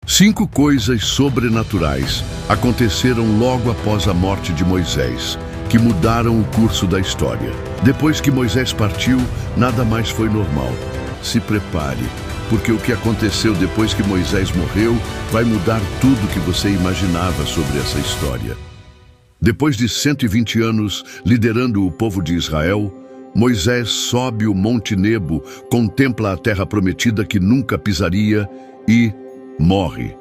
5 coisas sobrenaturais aconteceram logo após a morte de Moisés, que mudaram o curso da história. Depois que Moisés partiu, nada mais foi normal. Se prepare, porque o que aconteceu depois que Moisés morreu vai mudar tudo que você imaginava sobre essa história. Depois de 120 anos liderando o povo de Israel, Moisés sobe o Monte Nebo, contempla a terra prometida que nunca pisaria e morre.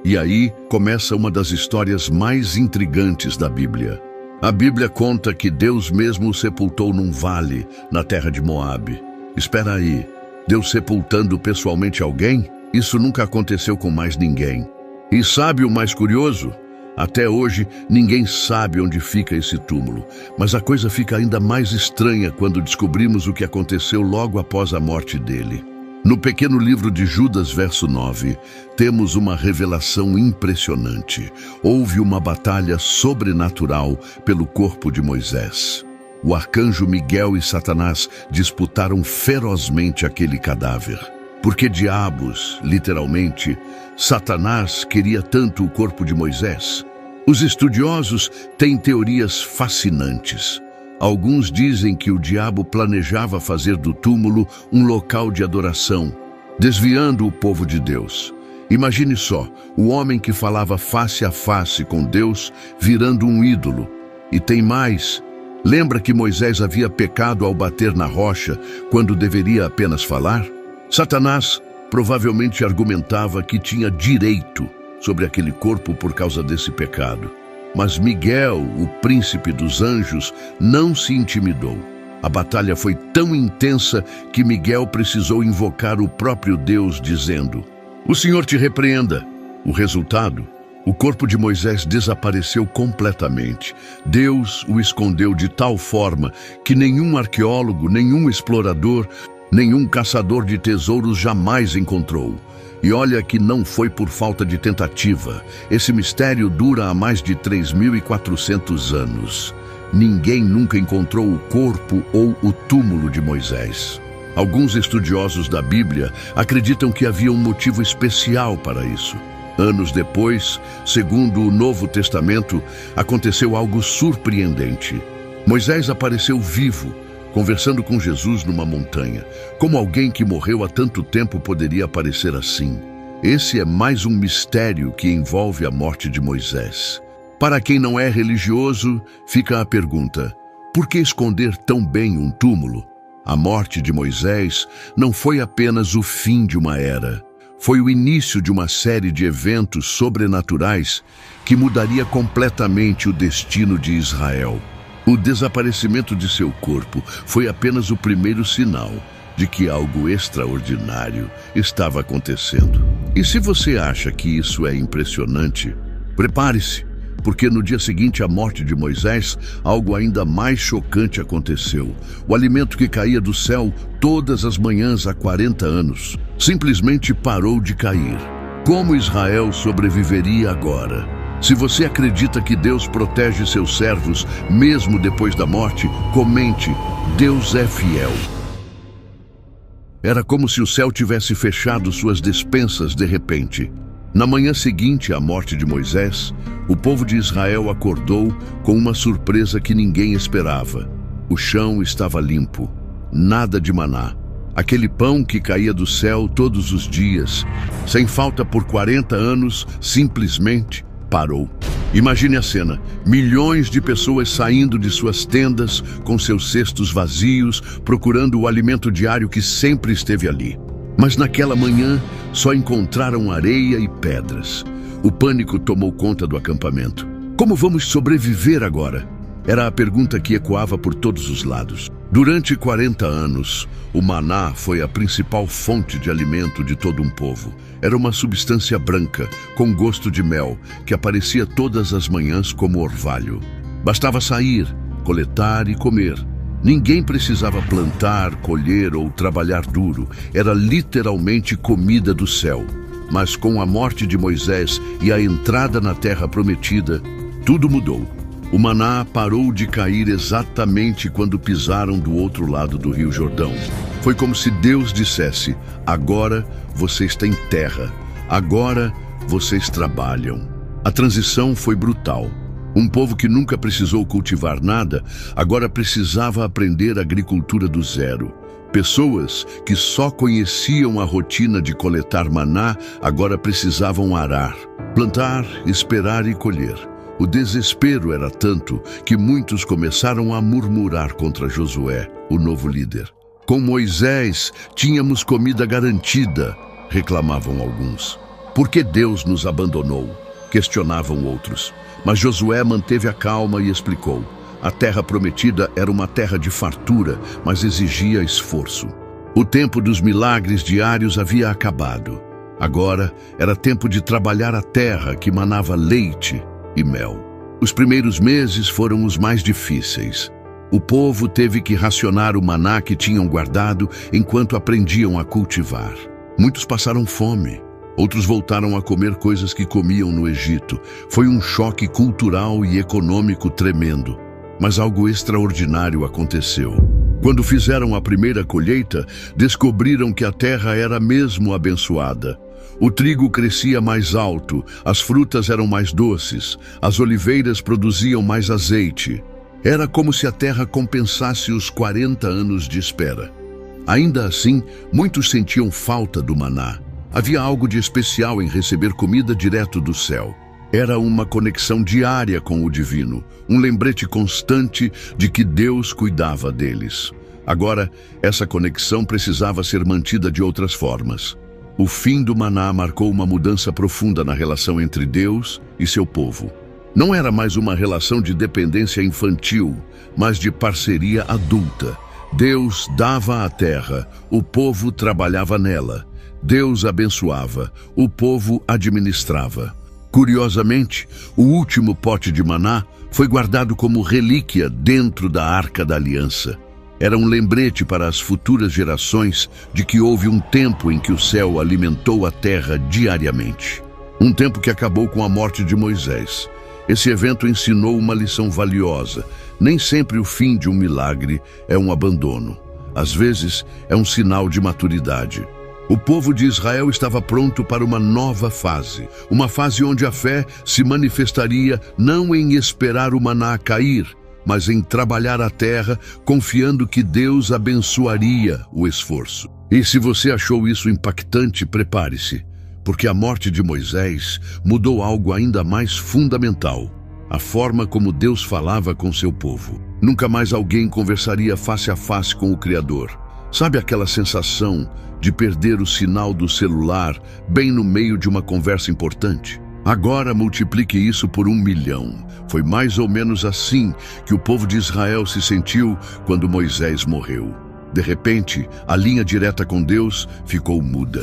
E aí começa uma das histórias mais intrigantes da Bíblia. A Bíblia conta que Deus mesmo o sepultou num vale, na terra de Moabe. Espera aí, Deus sepultando pessoalmente alguém? Isso nunca aconteceu com mais ninguém. E sabe o mais curioso? Até hoje, ninguém sabe onde fica esse túmulo. Mas a coisa fica ainda mais estranha quando descobrimos o que aconteceu logo após a morte dele. No pequeno livro de Judas, verso 9, temos uma revelação impressionante. Houve uma batalha sobrenatural pelo corpo de Moisés. O arcanjo Miguel e Satanás disputaram ferozmente aquele cadáver. Porque diabos, literalmente, Satanás queria tanto o corpo de Moisés? Os estudiosos têm teorias fascinantes. Alguns dizem que o diabo planejava fazer do túmulo um local de adoração, desviando o povo de Deus. Imagine só, o homem que falava face a face com Deus virando um ídolo. E tem mais. Lembra que Moisés havia pecado ao bater na rocha quando deveria apenas falar? Satanás provavelmente argumentava que tinha direito sobre aquele corpo por causa desse pecado. Mas Miguel, o príncipe dos anjos, não se intimidou. A batalha foi tão intensa que Miguel precisou invocar o próprio Deus, dizendo: "O Senhor te repreenda." O resultado? O corpo de Moisés desapareceu completamente. Deus o escondeu de tal forma que nenhum arqueólogo, nenhum explorador, nenhum caçador de tesouros jamais encontrou. E olha que não foi por falta de tentativa. Esse mistério dura há mais de 3.400 anos. Ninguém nunca encontrou o corpo ou o túmulo de Moisés. Alguns estudiosos da Bíblia acreditam que havia um motivo especial para isso. Anos depois, segundo o Novo Testamento, aconteceu algo surpreendente. Moisés apareceu vivo, conversando com Jesus numa montanha. Como alguém que morreu há tanto tempo poderia aparecer assim? Esse é mais um mistério que envolve a morte de Moisés. Para quem não é religioso, fica a pergunta: por que esconder tão bem um túmulo? A morte de Moisés não foi apenas o fim de uma era. Foi o início de uma série de eventos sobrenaturais que mudaria completamente o destino de Israel. O desaparecimento de seu corpo foi apenas o primeiro sinal de que algo extraordinário estava acontecendo. E se você acha que isso é impressionante, prepare-se, porque no dia seguinte à morte de Moisés, algo ainda mais chocante aconteceu. O alimento que caía do céu todas as manhãs há 40 anos simplesmente parou de cair. Como Israel sobreviveria agora? Se você acredita que Deus protege seus servos mesmo depois da morte, comente: Deus é fiel. Era como se o céu tivesse fechado suas despensas de repente. Na manhã seguinte à morte de Moisés, o povo de Israel acordou com uma surpresa que ninguém esperava. O chão estava limpo, nada de maná. Aquele pão que caía do céu todos os dias, sem falta por 40 anos, simplesmente parou. Imagine a cena: milhões de pessoas saindo de suas tendas com seus cestos vazios, procurando o alimento diário que sempre esteve ali. Mas naquela manhã só encontraram areia e pedras. O pânico tomou conta do acampamento. Como vamos sobreviver agora? Era a pergunta que ecoava por todos os lados. Durante 40 anos, o maná foi a principal fonte de alimento de todo um povo. Era uma substância branca, com gosto de mel, que aparecia todas as manhãs como orvalho. Bastava sair, coletar e comer. Ninguém precisava plantar, colher ou trabalhar duro. Era literalmente comida do céu. Mas com a morte de Moisés e a entrada na terra prometida, tudo mudou. O maná parou de cair exatamente quando pisaram do outro lado do Rio Jordão. Foi como se Deus dissesse: agora vocês têm terra. Agora vocês trabalham. A transição foi brutal. Um povo que nunca precisou cultivar nada, agora precisava aprender agricultura do zero. Pessoas que só conheciam a rotina de coletar maná, agora precisavam arar, plantar, esperar e colher. O desespero era tanto que muitos começaram a murmurar contra Josué, o novo líder. Com Moisés, tínhamos comida garantida, reclamavam alguns. Por que Deus nos abandonou? Questionavam outros. Mas Josué manteve a calma e explicou. A terra prometida era uma terra de fartura, mas exigia esforço. O tempo dos milagres diários havia acabado. Agora era tempo de trabalhar a terra que manava leite e mel. Os primeiros meses foram os mais difíceis. O povo teve que racionar o maná que tinham guardado enquanto aprendiam a cultivar. Muitos passaram fome. Outros voltaram a comer coisas que comiam no Egito. Foi um choque cultural e econômico tremendo. Mas algo extraordinário aconteceu. Quando fizeram a primeira colheita, descobriram que a terra era mesmo abençoada. O trigo crescia mais alto, as frutas eram mais doces, as oliveiras produziam mais azeite. Era como se a terra compensasse os 40 anos de espera. Ainda assim, muitos sentiam falta do maná. Havia algo de especial em receber comida direto do céu. Era uma conexão diária com o divino, um lembrete constante de que Deus cuidava deles. Agora, essa conexão precisava ser mantida de outras formas. O fim do maná marcou uma mudança profunda na relação entre Deus e seu povo. Não era mais uma relação de dependência infantil, mas de parceria adulta. Deus dava a terra, o povo trabalhava nela. Deus abençoava, o povo administrava. Curiosamente, o último pote de maná foi guardado como relíquia dentro da Arca da Aliança. Era um lembrete para as futuras gerações de que houve um tempo em que o céu alimentou a terra diariamente. Um tempo que acabou com a morte de Moisés. Esse evento ensinou uma lição valiosa. Nem sempre o fim de um milagre é um abandono. Às vezes, é um sinal de maturidade. O povo de Israel estava pronto para uma nova fase. Uma fase onde a fé se manifestaria não em esperar o maná cair, mas em trabalhar a terra, confiando que Deus abençoaria o esforço. E se você achou isso impactante, prepare-se, porque a morte de Moisés mudou algo ainda mais fundamental: a forma como Deus falava com seu povo. Nunca mais alguém conversaria face a face com o Criador. Sabe aquela sensação de perder o sinal do celular bem no meio de uma conversa importante? Agora multiplique isso por 1 milhão. Foi mais ou menos assim que o povo de Israel se sentiu quando Moisés morreu. De repente, a linha direta com Deus ficou muda.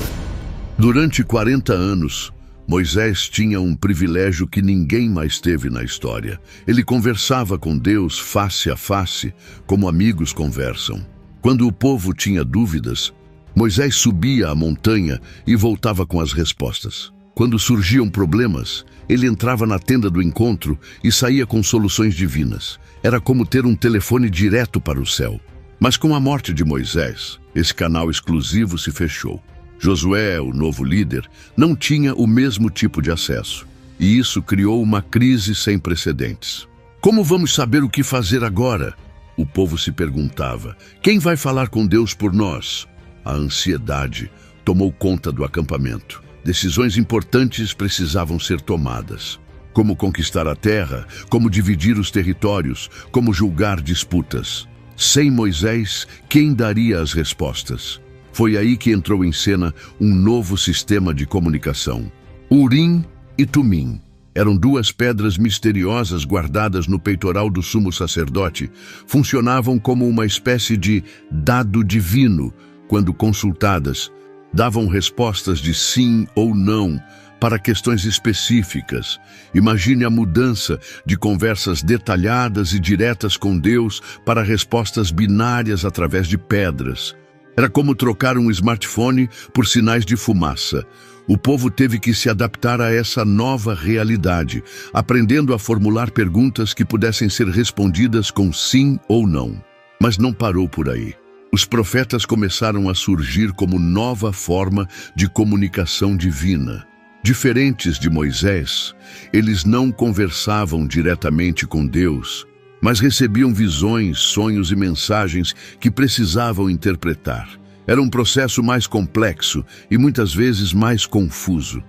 Durante 40 anos, Moisés tinha um privilégio que ninguém mais teve na história. Ele conversava com Deus face a face, como amigos conversam. Quando o povo tinha dúvidas, Moisés subia a montanha e voltava com as respostas. Quando surgiam problemas, ele entrava na tenda do encontro e saía com soluções divinas. Era como ter um telefone direto para o céu. Mas com a morte de Moisés, esse canal exclusivo se fechou. Josué, o novo líder, não tinha o mesmo tipo de acesso. E isso criou uma crise sem precedentes. Como vamos saber o que fazer agora? O povo se perguntava. Quem vai falar com Deus por nós? A ansiedade tomou conta do acampamento. Decisões importantes precisavam ser tomadas. Como conquistar a terra, como dividir os territórios, como julgar disputas. Sem Moisés, quem daria as respostas? Foi aí que entrou em cena um novo sistema de comunicação. Urim e Tumim eram 2 pedras misteriosas guardadas no peitoral do sumo sacerdote. Funcionavam como uma espécie de dado divino. Quando consultadas, davam respostas de sim ou não para questões específicas. Imagine a mudança de conversas detalhadas e diretas com Deus para respostas binárias através de pedras. Era como trocar um smartphone por sinais de fumaça. O povo teve que se adaptar a essa nova realidade, aprendendo a formular perguntas que pudessem ser respondidas com sim ou não. Mas não parou por aí. Os profetas começaram a surgir como nova forma de comunicação divina. Diferentes de Moisés, eles não conversavam diretamente com Deus, mas recebiam visões, sonhos e mensagens que precisavam interpretar. Era um processo mais complexo e muitas vezes mais confuso.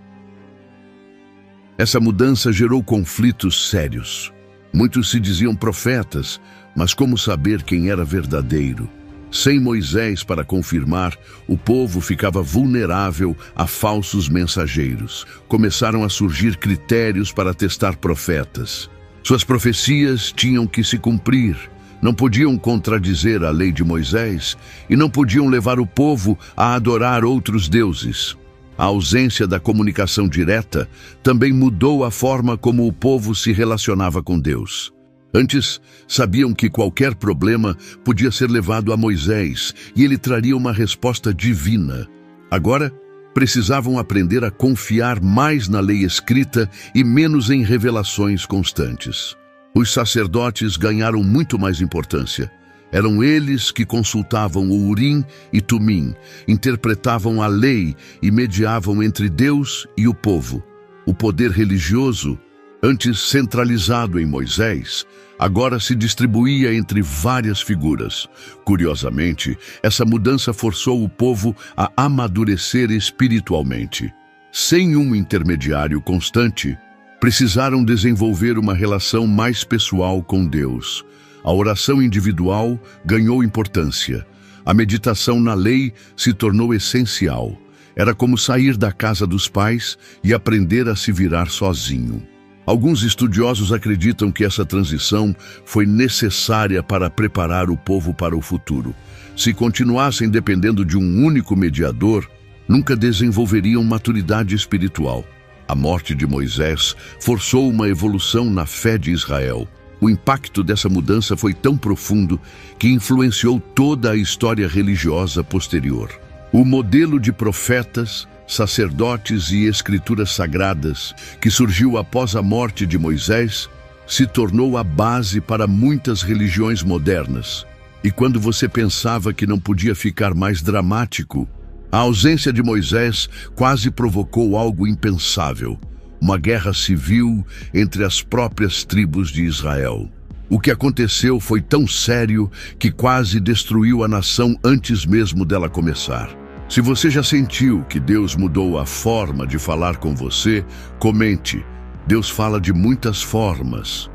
Essa mudança gerou conflitos sérios. Muitos se diziam profetas, mas como saber quem era verdadeiro? Sem Moisés para confirmar, o povo ficava vulnerável a falsos mensageiros. Começaram a surgir critérios para testar profetas. Suas profecias tinham que se cumprir, não podiam contradizer a lei de Moisés e não podiam levar o povo a adorar outros deuses. A ausência da comunicação direta também mudou a forma como o povo se relacionava com Deus. Antes, sabiam que qualquer problema podia ser levado a Moisés e ele traria uma resposta divina. Agora, precisavam aprender a confiar mais na lei escrita e menos em revelações constantes. Os sacerdotes ganharam muito mais importância. Eram eles que consultavam o Urim e Tumim, interpretavam a lei e mediavam entre Deus e o povo. O poder religioso, antes centralizado em Moisés, agora se distribuía entre várias figuras. Curiosamente, essa mudança forçou o povo a amadurecer espiritualmente. Sem um intermediário constante, precisaram desenvolver uma relação mais pessoal com Deus. A oração individual ganhou importância. A meditação na lei se tornou essencial. Era como sair da casa dos pais e aprender a se virar sozinho. Alguns estudiosos acreditam que essa transição foi necessária para preparar o povo para o futuro. Se continuassem dependendo de um único mediador, nunca desenvolveriam maturidade espiritual. A morte de Moisés forçou uma evolução na fé de Israel. O impacto dessa mudança foi tão profundo que influenciou toda a história religiosa posterior. O modelo de profetas, sacerdotes e escrituras sagradas, que surgiu após a morte de Moisés, se tornou a base para muitas religiões modernas. E quando você pensava que não podia ficar mais dramático, a ausência de Moisés quase provocou algo impensável: uma guerra civil entre as próprias tribos de Israel. O que aconteceu foi tão sério que quase destruiu a nação antes mesmo dela começar. Se você já sentiu que Deus mudou a forma de falar com você, comente. Deus fala de muitas formas.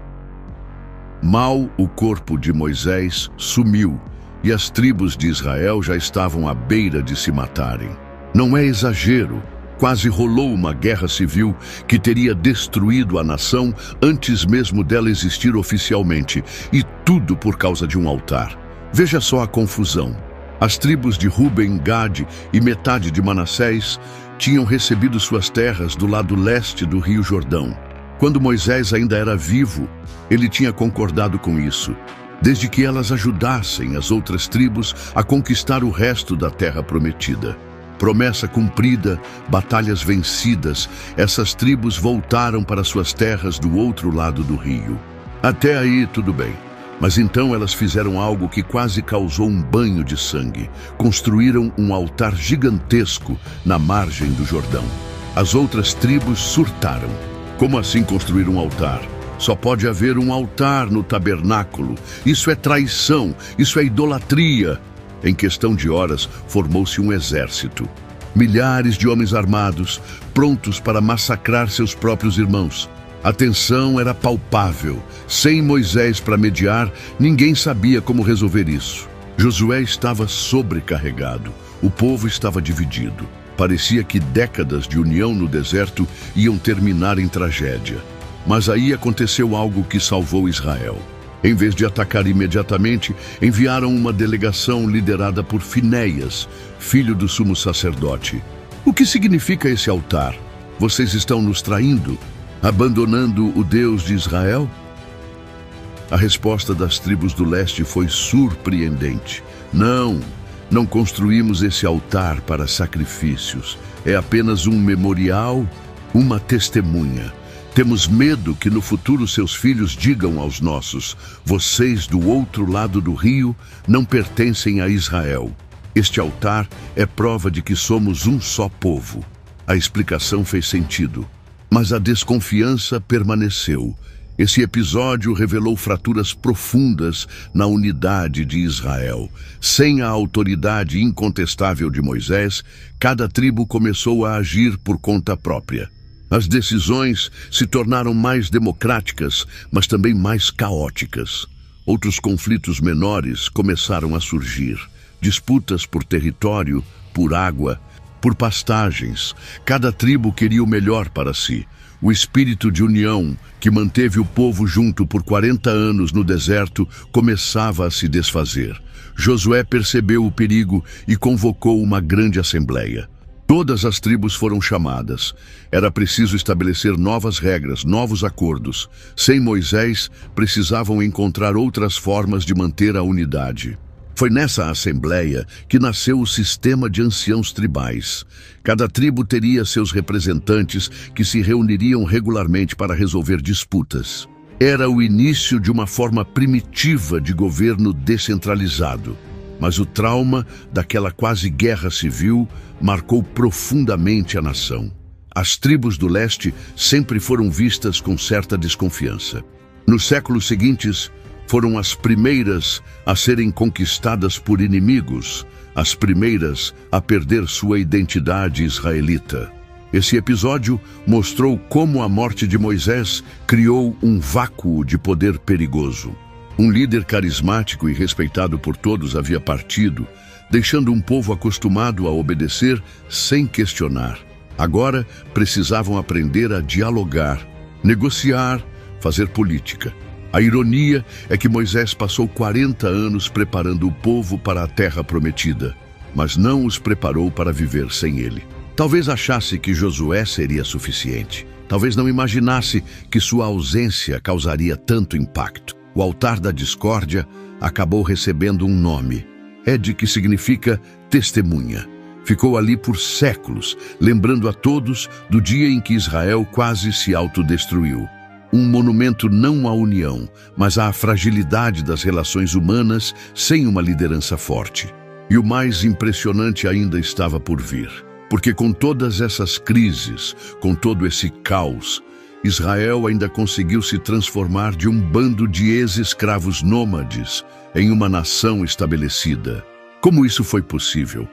Mal o corpo de Moisés sumiu e as tribos de Israel já estavam à beira de se matarem. Não é exagero, quase rolou uma guerra civil que teria destruído a nação antes mesmo dela existir oficialmente, e tudo por causa de um altar. Veja só a confusão. As tribos de Ruben, Gade e metade de Manassés tinham recebido suas terras do lado leste do Rio Jordão. Quando Moisés ainda era vivo, ele tinha concordado com isso, desde que elas ajudassem as outras tribos a conquistar o resto da terra prometida. Promessa cumprida, batalhas vencidas, essas tribos voltaram para suas terras do outro lado do rio. Até aí tudo bem. Mas então elas fizeram algo que quase causou um banho de sangue. Construíram um altar gigantesco na margem do Jordão. As outras tribos surtaram. Como assim construir um altar? Só pode haver um altar no tabernáculo. Isso é traição, isso é idolatria. Em questão de horas, formou-se um exército. Milhares de homens armados, prontos para massacrar seus próprios irmãos. A tensão era palpável. Sem Moisés para mediar, ninguém sabia como resolver isso. Josué estava sobrecarregado. O povo estava dividido. Parecia que décadas de união no deserto iam terminar em tragédia. Mas aí aconteceu algo que salvou Israel. Em vez de atacar imediatamente, enviaram uma delegação liderada por Finéias, filho do sumo sacerdote. O que significa esse altar? Vocês estão nos traindo? Abandonando o Deus de Israel? A resposta das tribos do leste foi surpreendente. Não construímos esse altar para sacrifícios. É apenas um memorial, uma testemunha. Temos medo que no futuro seus filhos digam aos nossos: vocês do outro lado do rio não pertencem a Israel. Este altar é prova de que somos um só povo. A explicação fez sentido, mas a desconfiança permaneceu. Esse episódio revelou fraturas profundas na unidade de Israel. Sem a autoridade incontestável de Moisés, cada tribo começou a agir por conta própria. As decisões se tornaram mais democráticas, mas também mais caóticas. Outros conflitos menores começaram a surgir. Disputas por território, por água, por pastagens. Cada tribo queria o melhor para si. O espírito de união, que manteve o povo junto por 40 anos no deserto, começava a se desfazer. Josué percebeu o perigo e convocou uma grande assembleia. Todas as tribos foram chamadas. Era preciso estabelecer novas regras, novos acordos. Sem Moisés, precisavam encontrar outras formas de manter a unidade. Foi nessa assembleia que nasceu o sistema de anciãos tribais. Cada tribo teria seus representantes que se reuniriam regularmente para resolver disputas. Era o início de uma forma primitiva de governo descentralizado. Mas o trauma daquela quase guerra civil marcou profundamente a nação. As tribos do leste sempre foram vistas com certa desconfiança. Nos séculos seguintes, foram as primeiras a serem conquistadas por inimigos, as primeiras a perder sua identidade israelita. Esse episódio mostrou como a morte de Moisés criou um vácuo de poder perigoso. Um líder carismático e respeitado por todos havia partido, deixando um povo acostumado a obedecer sem questionar. Agora precisavam aprender a dialogar, negociar, fazer política. A ironia é que Moisés passou 40 anos preparando o povo para a terra prometida, mas não os preparou para viver sem ele. Talvez achasse que Josué seria suficiente. Talvez não imaginasse que sua ausência causaria tanto impacto. O altar da discórdia acabou recebendo um nome. Ed, que significa testemunha. Ficou ali por séculos, lembrando a todos do dia em que Israel quase se autodestruiu. Um monumento não à união, mas à fragilidade das relações humanas sem uma liderança forte. E o mais impressionante ainda estava por vir. Porque com todas essas crises, com todo esse caos, Israel ainda conseguiu se transformar de um bando de ex-escravos nômades em uma nação estabelecida. Como isso foi possível?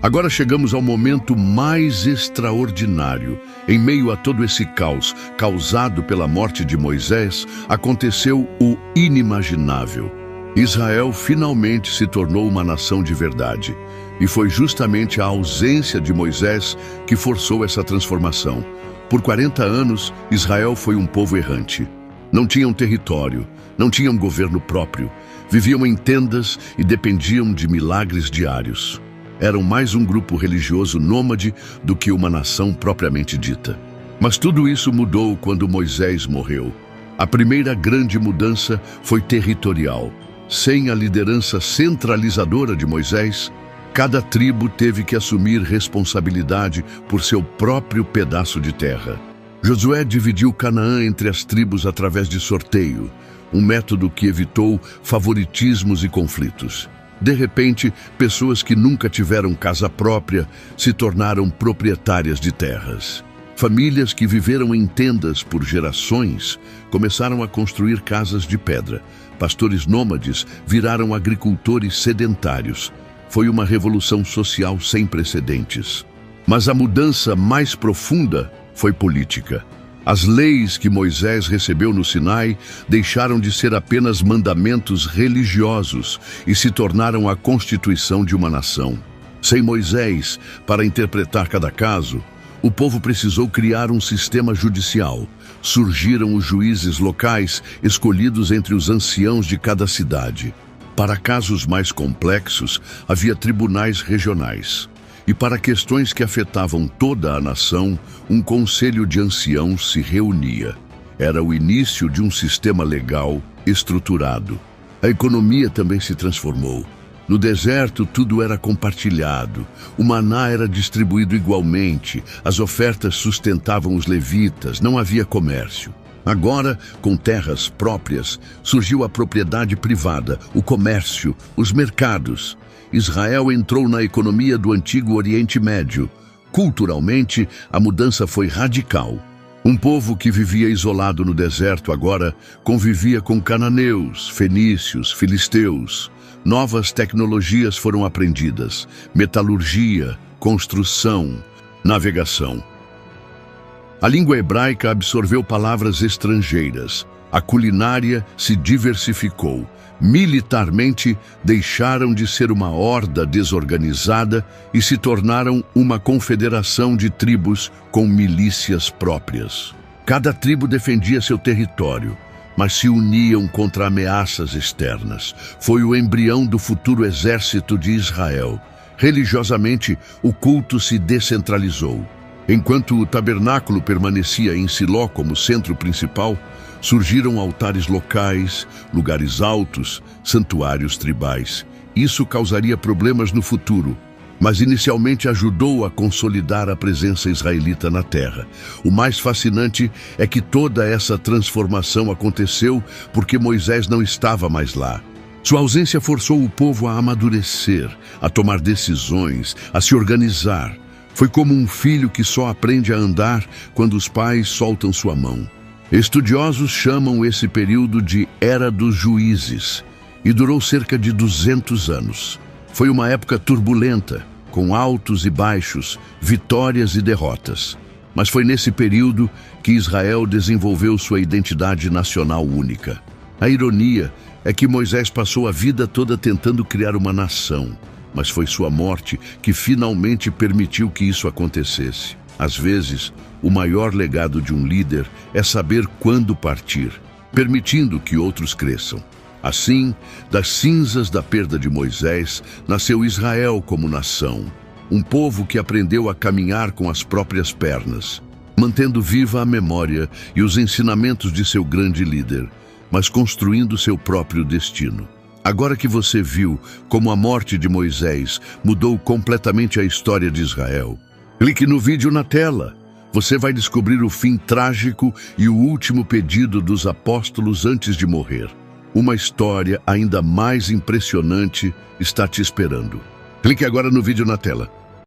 Agora chegamos ao momento mais extraordinário. Em meio a todo esse caos causado pela morte de Moisés, aconteceu o inimaginável. Israel finalmente se tornou uma nação de verdade. E foi justamente a ausência de Moisés que forçou essa transformação. Por 40 anos, Israel foi um povo errante. Não tinham território, não tinham governo próprio. Viviam em tendas e dependiam de milagres diários. Eram mais um grupo religioso nômade do que uma nação propriamente dita. Mas tudo isso mudou quando Moisés morreu. A primeira grande mudança foi territorial. Sem a liderança centralizadora de Moisés, cada tribo teve que assumir responsabilidade por seu próprio pedaço de terra. Josué dividiu Canaã entre as tribos através de sorteio, um método que evitou favoritismos e conflitos. De repente, pessoas que nunca tiveram casa própria se tornaram proprietárias de terras. Famílias que viveram em tendas por gerações começaram a construir casas de pedra. Pastores nômades viraram agricultores sedentários. Foi uma revolução social sem precedentes. Mas a mudança mais profunda foi política. As leis que Moisés recebeu no Sinai deixaram de ser apenas mandamentos religiosos e se tornaram a constituição de uma nação. Sem Moisés, para interpretar cada caso, o povo precisou criar um sistema judicial. Surgiram os juízes locais, escolhidos entre os anciãos de cada cidade. Para casos mais complexos, havia tribunais regionais. E para questões que afetavam toda a nação, um conselho de anciãos se reunia. Era o início de um sistema legal estruturado. A economia também se transformou. No deserto, tudo era compartilhado. O maná era distribuído igualmente. As ofertas sustentavam os levitas. Não havia comércio. Agora, com terras próprias, surgiu a propriedade privada, o comércio, os mercados. Israel entrou na economia do antigo Oriente Médio, culturalmente, a mudança foi radical. Um povo que vivia isolado no deserto agora convivia com cananeus, fenícios, filisteus. Novas tecnologias foram aprendidas: metalurgia, construção, navegação. A língua hebraica absorveu palavras estrangeiras. A culinária se diversificou. Militarmente, deixaram de ser uma horda desorganizada e se tornaram uma confederação de tribos com milícias próprias. Cada tribo defendia seu território, mas se uniam contra ameaças externas. Foi o embrião do futuro exército de Israel. Religiosamente, o culto se descentralizou. Enquanto o tabernáculo permanecia em Siló como centro principal, surgiram altares locais, lugares altos, santuários tribais. Isso causaria problemas no futuro, mas inicialmente ajudou a consolidar a presença israelita na terra. O mais fascinante é que toda essa transformação aconteceu porque Moisés não estava mais lá. Sua ausência forçou o povo a amadurecer, a tomar decisões, a se organizar. Foi como um filho que só aprende a andar quando os pais soltam sua mão. Estudiosos chamam esse período de Era dos Juízes e durou cerca de 200 anos. Foi uma época turbulenta, com altos e baixos, vitórias e derrotas. Mas foi nesse período que Israel desenvolveu sua identidade nacional única. A ironia é que Moisés passou a vida toda tentando criar uma nação, mas foi sua morte que finalmente permitiu que isso acontecesse. Às vezes, o maior legado de um líder é saber quando partir, permitindo que outros cresçam. Assim, das cinzas da perda de Moisés, nasceu Israel como nação, um povo que aprendeu a caminhar com as próprias pernas, mantendo viva a memória e os ensinamentos de seu grande líder, mas construindo seu próprio destino. Agora que você viu como a morte de Moisés mudou completamente a história de Israel, clique no vídeo na tela. Você vai descobrir o fim trágico e o último pedido dos apóstolos antes de morrer. Uma história ainda mais impressionante está te esperando. Clique agora no vídeo na tela.